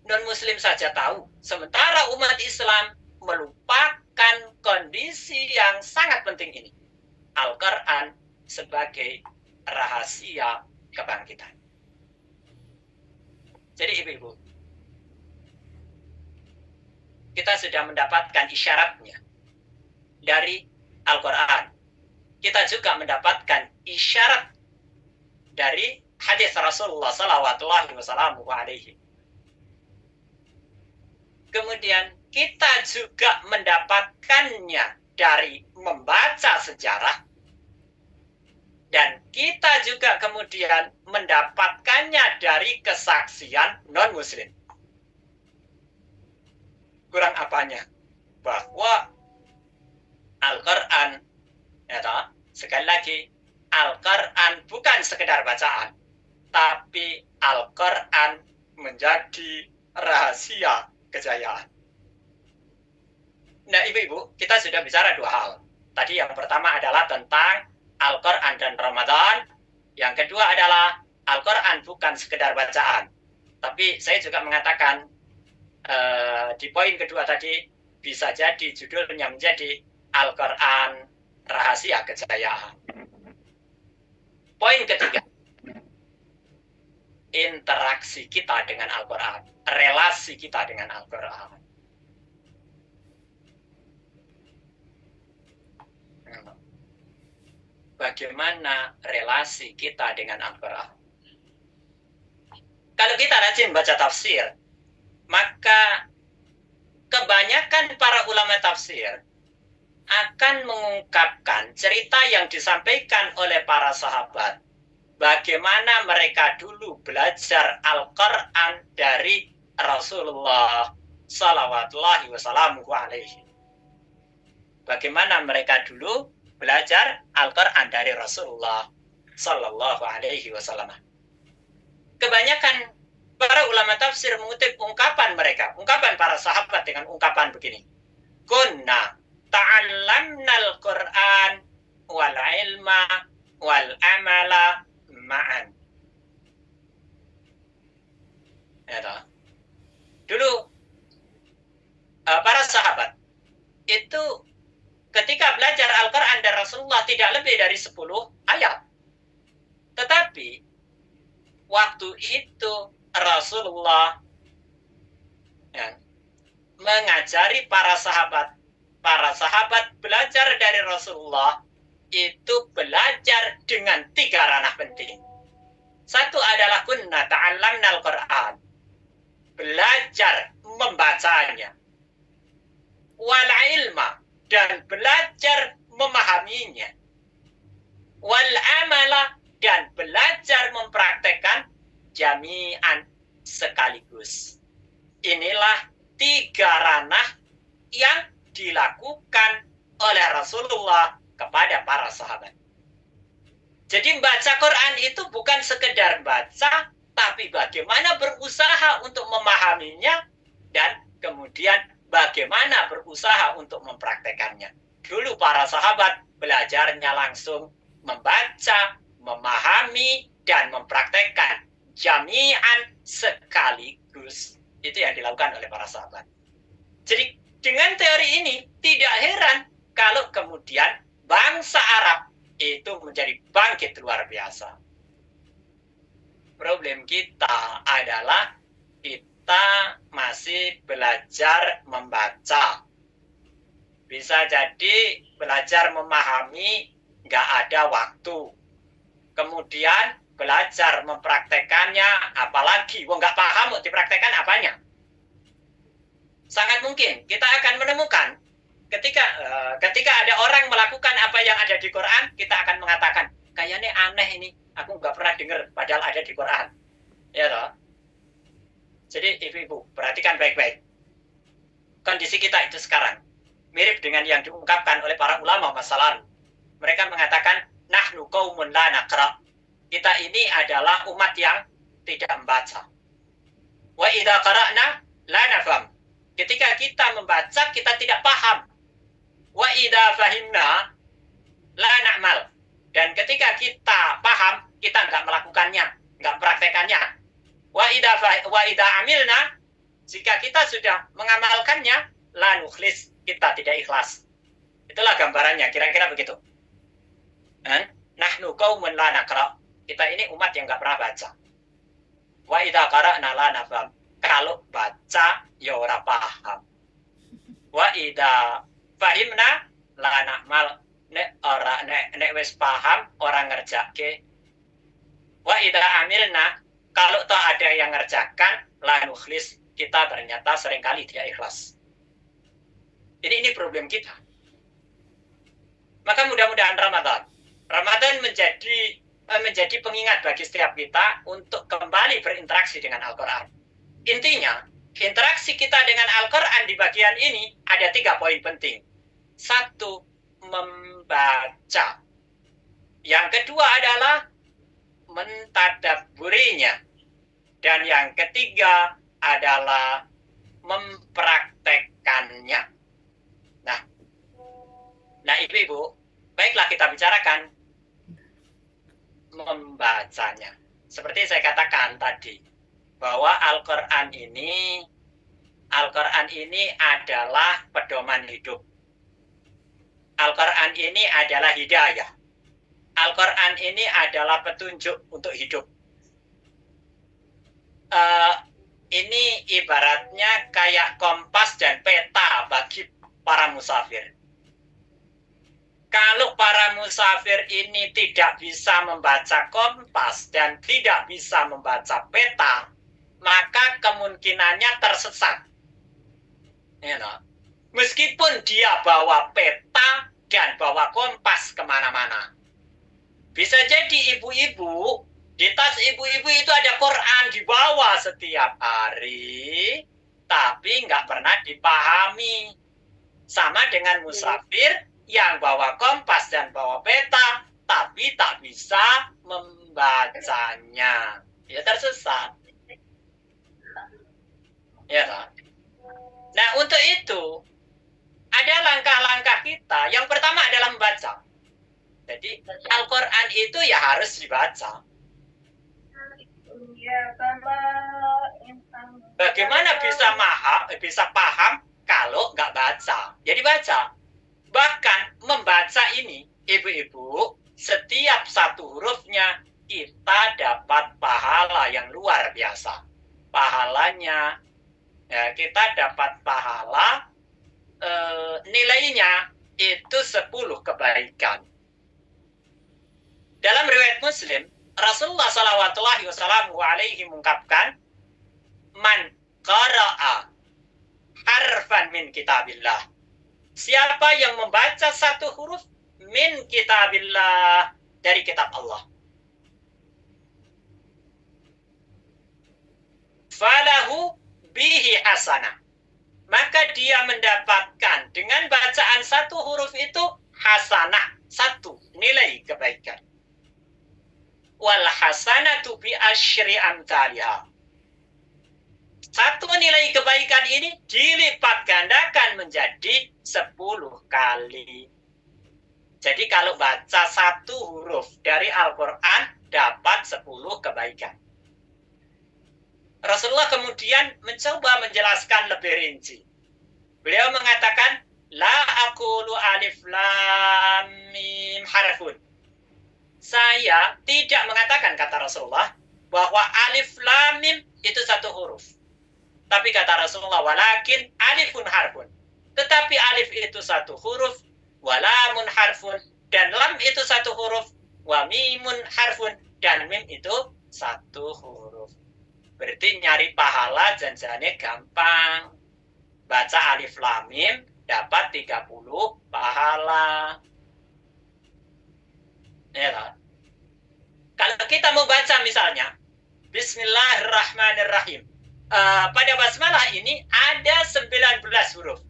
Non-muslim saja tahu, sementara umat Islam melupakan kondisi yang sangat penting ini. Al-Quran sebagai rahasia kebangkitan. Jadi ibu-ibu, kita sudah mendapatkan isyaratnya dari Al-Quran. Kita juga mendapatkan isyarat dari hadis Rasulullah SAW. Kemudian kita juga mendapatkannya dari membaca sejarah. Dan kita juga kemudian mendapatkannya dari kesaksian non-muslim. Kurang apanya? Bahwa Al-Quran, ya, sekali lagi, Al-Quran bukan sekedar bacaan, tapi Al-Quran menjadi rahasia kejayaan. Nah, ibu-ibu, kita sudah bicara dua hal. Tadi yang pertama adalah tentang Al-Quran dan Ramadan. Yang kedua adalah Al-Quran bukan sekedar bacaan. Tapi saya juga mengatakan di poin kedua tadi bisa jadi judulnya menjadi Al-Quran rahasia kejayaan. Poin ketiga, interaksi kita dengan Al-Quran, relasi kita dengan Al-Quran. Bagaimana relasi kita dengan Al-Quran? Kalau kita rajin baca tafsir, maka kebanyakan para ulama tafsir akan mengungkapkan cerita yang disampaikan oleh para sahabat. Bagaimana mereka dulu belajar Al-Quran dari Rasulullah Sallallahu Alaihi. Bagaimana mereka dulu belajar Al-Quran dari Rasulullah Sallallahu Alaihi Wasallam. Kebanyakan para ulama tafsir mengutip ungkapan mereka, ungkapan para sahabat dengan ungkapan begini. Kunna ta'allamna al-Quran wal ilma wal amala ma'an. Ya, dulu para sahabat itu ketika belajar Al-Quran dan Rasulullah tidak lebih dari 10 ayat. Tetapi waktu itu Rasulullah mengajari para sahabat. Para sahabat belajar dari Rasulullah itu belajar dengan 3 ranah penting. Satu adalah kunna ta'allamna al-Quran. Belajar membacanya. Wal ilma, dan belajar memahaminya. Wal amala, dan belajar mempraktekkan jami'an sekaligus. Inilah 3 ranah yang dilakukan oleh Rasulullah kepada para sahabat. Jadi baca Quran itu bukan sekedar baca, tapi bagaimana berusaha untuk memahaminya dan kemudian bagaimana berusaha untuk mempraktekannya. Dulu para sahabat belajarnya langsung membaca, memahami, dan mempraktekkan jami'an sekaligus. Itu yang dilakukan oleh para sahabat. Jadi dengan teori ini tidak heran kalau kemudian bangsa Arab itu menjadi bangkit luar biasa. problem kita adalah kita masih belajar membaca. Bisa jadi belajar memahami nggak ada waktu. Kemudian belajar mempraktekannya, apalagi nggak paham mau dipraktekkan apanya. Sangat mungkin kita akan menemukan ketika ada orang melakukan apa yang ada di Quran, kita akan mengatakan, kayaknya aneh ini, aku nggak pernah dengar, padahal ada di Quran. Ya toh? Jadi ibu-ibu, perhatikan baik-baik. Kondisi kita itu sekarang mirip dengan yang diungkapkan oleh para ulama masa lalu. Mereka mengatakan, nahnu qaumun la naqra. Kita ini adalah umat yang tidak membaca. Wa idza qara'na la nafham. Ketika kita membaca, kita tidak paham. Wa idza fahimna la na'mal. Dan ketika kita paham, kita nggak melakukannya, nggak praktekannya. Wa idza amilna, jika kita sudah mengamalkannya, la nukhlis, kita tidak ikhlas. Itulah gambarannya, kira-kira begitu. Nahnu qaumun la naqra. Kita ini umat yang nggak pernah baca. Wa idza qara'na la nafham. Kalau baca ya ora paham. Wa idza fahimna la na'mal. Nek wis paham orang ngerjake. Wa idza amilna, kalau toh ada yang ngerjakan la nukhlis, kita ternyata seringkali tidak ikhlas. Ini problem kita. Maka mudah-mudahan Ramadan menjadi pengingat bagi setiap kita untuk kembali berinteraksi dengan Al-Quran. Intinya, interaksi kita dengan Al-Quran di bagian ini ada 3 poin penting. 1, membaca. Yang kedua adalah mentadabburinya. Dan yang ketiga adalah mempraktekkannya. Nah ibu-ibu, baiklah kita bicarakan membacanya. Seperti saya katakan tadi, bahwa Al-Quran ini adalah pedoman hidup. Al-Quran ini adalah hidayah. Al-Quran ini adalah petunjuk untuk hidup. Ini ibaratnya kayak kompas dan peta bagi para musafir. Kalau para musafir ini tidak bisa membaca kompas dan tidak bisa membaca peta, maka kemungkinannya tersesat. Meskipun dia bawa peta dan bawa kompas kemana-mana. Bisa jadi ibu-ibu, di tas ibu-ibu itu ada Quran dibawa setiap hari, tapi nggak pernah dipahami. Sama dengan musafir yang bawa kompas dan bawa peta, tapi tak bisa membacanya. Ya tersesat. Ya kan? Nah, untuk itu, ada langkah-langkah kita. Yang pertama adalah membaca. Jadi, Al-Quran itu ya harus dibaca. Bagaimana bisa paham kalau nggak baca? Jadi baca. Bahkan membaca ini, ibu-ibu, setiap satu hurufnya kita dapat pahala yang luar biasa. Pahalanya, ya, kita dapat pahala nilainya itu 10 kebaikan. Dalam riwayat Muslim, Rasulullah SAW mengungkapkan, man qara'a harfan min kitabillah. Siapa yang membaca satu huruf min kitabillah, dari kitab Allah, falahu bihi hasanah, maka dia mendapatkan dengan bacaan satu huruf itu hasanah, 1 nilai kebaikan. Wal hasanatu bi asyri amthaliha. 1 nilai kebaikan ini dilipat gandakan menjadi 10 kali. Jadi kalau baca 1 huruf dari Al-Quran dapat 10 kebaikan. Rasulullah kemudian mencoba menjelaskan lebih rinci. Beliau mengatakan, la aqulu alif lam mim harfun. Saya tidak mengatakan, kata Rasulullah, bahwa alif lam mim itu satu huruf. Tapi kata Rasulullah, walakin alifun harfun. Tetapi alif itu satu huruf, walamun harfun, dan lam itu satu huruf, wa mimun harfun, dan mim itu satu huruf. Berarti nyari pahala janjane gampang. Baca alif lam mim dapat 30 pahala. Ya kan? Kalau kita mau baca misalnya Bismillahirrahmanirrahim, pada basmalah ini ada 19 huruf.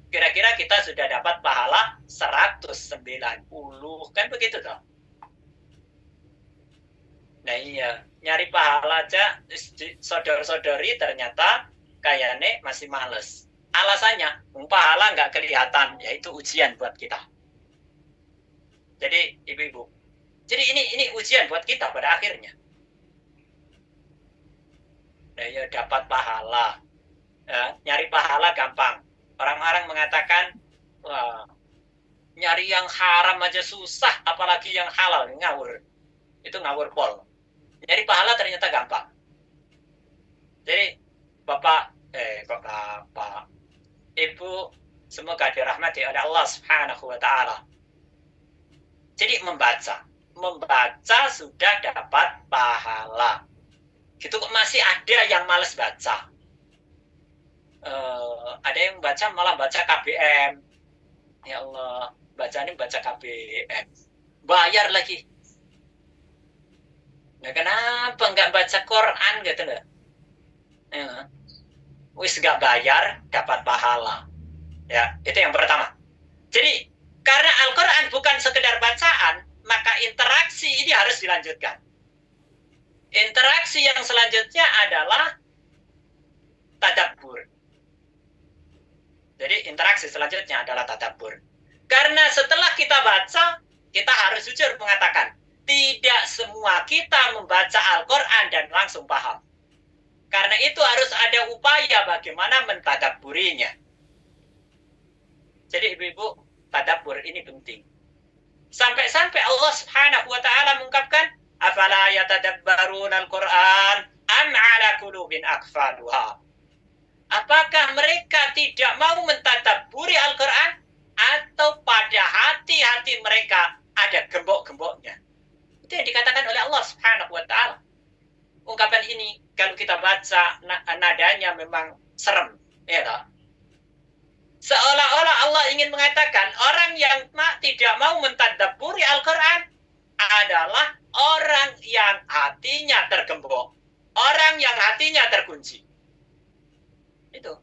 Kira-kira kita sudah dapat pahala 190. Kan begitu toh? Nah iya, nyari pahala aja saudara-saudari ternyata kayaknya masih males. Alasannya, pahala nggak kelihatan, yaitu ujian buat kita. Jadi ibu-ibu, jadi ini ujian buat kita pada akhirnya. Nah, ya dapat pahala, ya, nyari pahala gampang. Orang-orang mengatakan, wah, nyari yang haram aja susah, apalagi yang halal, ngawur. Itu ngawur pol. Nyari pahala ternyata gampang. Jadi Bapak, Ibu, semoga dirahmati oleh Allah Subhanahu wa Ta'ala. Jadi membaca sudah dapat pahala. Gitu kok masih ada yang malas baca. Ada yang baca malah baca KBM. Ya Allah, baca KBM. Bayar lagi. Nah, kenapa nggak baca Quran gitu loh? Ya. Wis nggak bayar dapat pahala. Ya, itu yang pertama. Jadi karena Al-Quran bukan sekedar bacaan, maka interaksi ini harus dilanjutkan. Interaksi yang selanjutnya adalah tadabbur. Jadi interaksi selanjutnya adalah tadabbur. Karena setelah kita baca, kita harus jujur mengatakan, tidak semua kita membaca Al-Quran dan langsung paham. Karena itu harus ada upaya bagaimana mentadabburinya. Jadi ibu-ibu, tadabbur ini penting. Sampai-sampai Allah Subhanahu wa Ta'ala mengungkapkan, afala yatadabbaruna al-Quran am ala qulubin aqfaluha. Apakah mereka tidak mau mentadabburi Al-Quran atau pada hati-hati mereka ada gembok-gemboknya? Itu yang dikatakan oleh Allah Subhanahu wa Ta'ala. Ungkapan ini kalau kita baca nadanya memang serem, ya tak? Seolah-olah Allah ingin mengatakan orang yang tidak mau mentadabburi Al-Quran adalah orang yang hatinya tergembok, orang yang hatinya terkunci. Itu.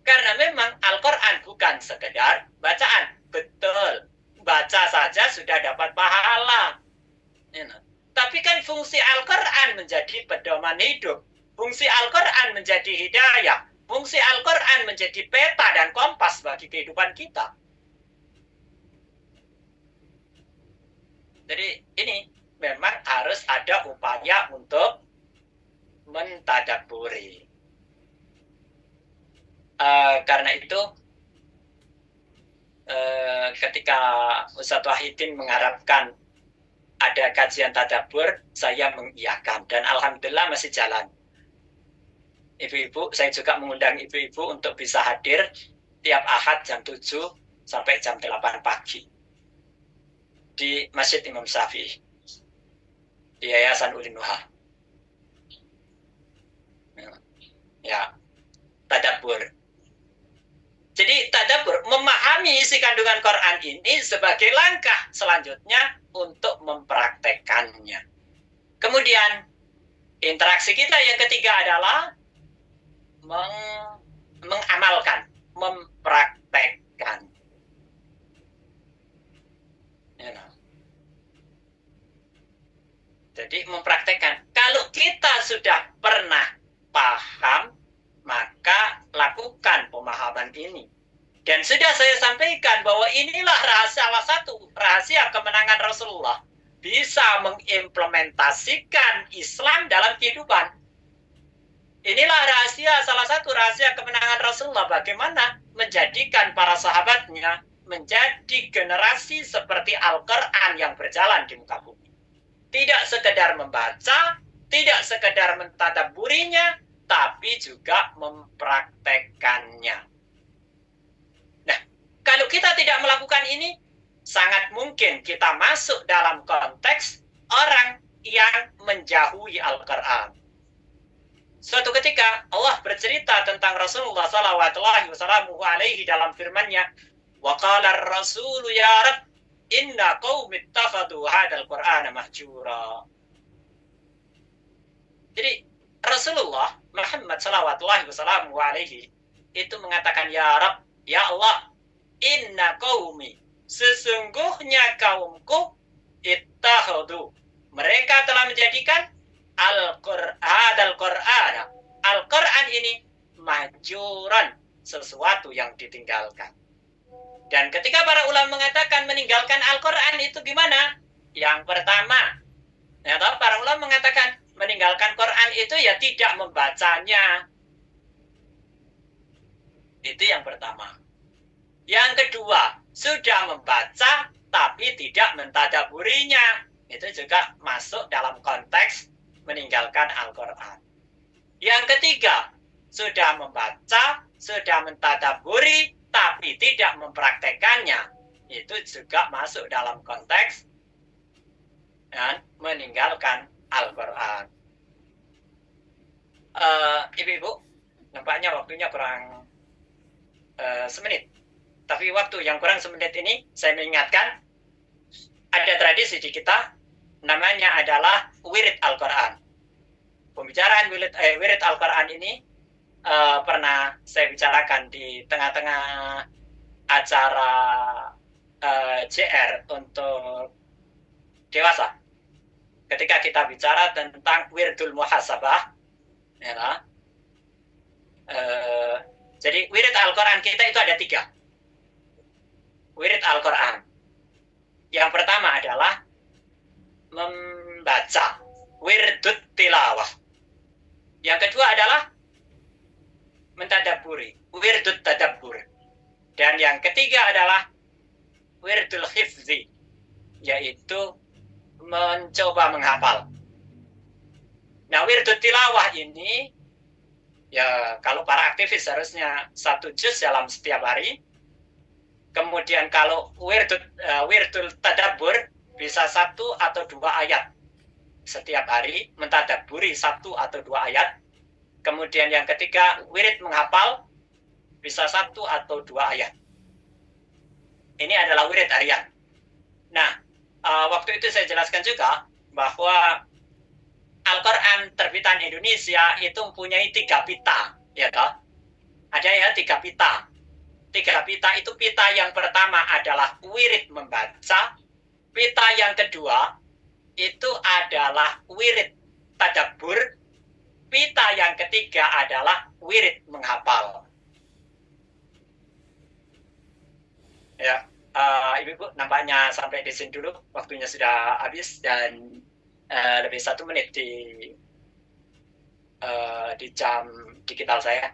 Karena memang Al-Quran bukan sekedar bacaan. Betul. Baca saja sudah dapat pahala. Tapi kan fungsi Al-Quran menjadi pedoman hidup. Fungsi Al-Quran menjadi hidayah. Fungsi Al-Quran menjadi peta dan kompas bagi kehidupan kita. Jadi ini memang harus ada upaya untuk mentadabburi. Karena itu ketika Ustadz Wahidin mengharapkan ada kajian tadabbur, saya mengiyakan dan alhamdulillah masih jalan. Ibu-ibu, saya juga mengundang ibu-ibu untuk bisa hadir tiap Ahad jam 7 sampai jam 8 pagi di Masjid Imam Syafi'i di Yayasan Ulin Nuha. Ya, tadabbur. Jadi tadabbur, memahami isi kandungan Quran ini sebagai langkah selanjutnya untuk mempraktekkannya. Kemudian interaksi kita yang ketiga adalah mengamalkan, mempraktekkan. Jadi mempraktekkan. Kalau kita sudah pernah paham, maka lakukan pemahaman ini. Dan sudah saya sampaikan bahwa inilah salah satu rahasia kemenangan Rasulullah. Bisa mengimplementasikan Islam dalam kehidupan. Inilah salah satu rahasia kemenangan Rasulullah. Bagaimana menjadikan para sahabatnya menjadi generasi seperti Al-Quran yang berjalan di muka bumi. Tidak sekedar membaca, tidak sekedar mentadabburinya, tapi juga mempraktekkannya. Nah, kalau kita tidak melakukan ini, sangat mungkin kita masuk dalam konteks orang yang menjauhi Al-Quran. Suatu ketika Allah bercerita tentang Rasulullah SAW dalam firman-Nya, wa qala ar-rasulu ya Rabb inna qaumi ittakhadhu hadzal Qur'ana mahjura. Jadi Rasulullah Muhammad SAW itu mengatakan, ya Rabb, ya Allah, inna qaumi, sesungguhnya kaumku, ittakhadhu, mereka telah menjadikan Al-Quran ini mahjuran, sesuatu yang ditinggalkan. Dan ketika para ulama mengatakan meninggalkan Al-Quran itu gimana? Yang pertama, para ulama mengatakan meninggalkan Quran itu ya tidak membacanya. Itu yang pertama. Yang kedua, sudah membaca tapi tidak mentadabburinya. Itu juga masuk dalam konteks meninggalkan Al-Quran. Yang ketiga, sudah membaca, sudah mentadabburi, tapi tidak mempraktekannya. Itu juga masuk dalam konteks dan meninggalkan Al-Quran. Ibu-ibu, nampaknya waktunya kurang semenit. Tapi waktu yang kurang semenit ini, saya mengingatkan, ada tradisi di kita, namanya adalah wirid Al-Quran. Pembicaraan wirid Al-Quran ini pernah saya bicarakan di tengah-tengah acara JR untuk dewasa. Ketika kita bicara tentang wirdul muhasabah, ya, jadi wirid Al-Quran kita itu ada 3. Wirid Al-Quran. Yang pertama adalah membaca, wirdut tilawah. Yang kedua adalah mentadabburi, wirdut tadabbur. Dan yang ketiga adalah wirdul hifzi, yaitu mencoba menghafal. Nah, wirdut tilawah ini, ya kalau para aktivis harusnya 1 juz dalam setiap hari. Kemudian kalau wirdul tadabbur bisa 1 atau 2 ayat setiap hari, mentadabburi 1 atau 2 ayat. Kemudian yang ketiga, wirid menghafal bisa 1 atau 2 ayat. Ini adalah wirid harian. Nah, waktu itu saya jelaskan juga bahwa Al-Quran terbitan Indonesia itu mempunyai 3 pita, ya toh? Ada ya 3 pita. 3 pita itu, pita yang pertama adalah wirid membaca, pita yang kedua itu adalah wirid tadabbur, pita yang ketiga adalah wirid menghafal. Ya, Ibu-ibu, nampaknya sampai di sini dulu, waktunya sudah habis dan lebih 1 menit di jam digital saya.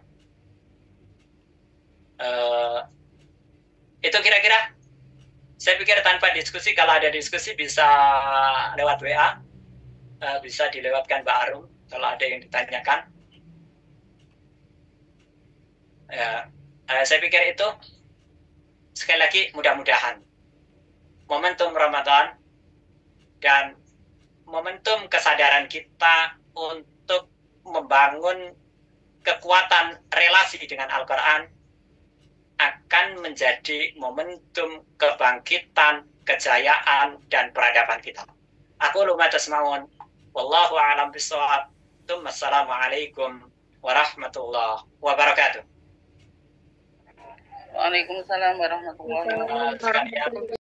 Itu kira-kira. Saya pikir tanpa diskusi, kalau ada diskusi bisa lewat WA, bisa dilewatkan Mbak Arum kalau ada yang ditanyakan. Saya pikir itu, sekali lagi mudah-mudahan momentum Ramadan dan momentum kesadaran kita untuk membangun kekuatan relasi dengan Al-Quran akan menjadi momentum kebangkitan, kejayaan, dan peradaban kita. Aku lupa tasma'un. Wallahu a'lam bishawab. Assalamualaikum warahmatullahi wabarakatuh. Waalaikumsalam warahmatullahi wabarakatuh.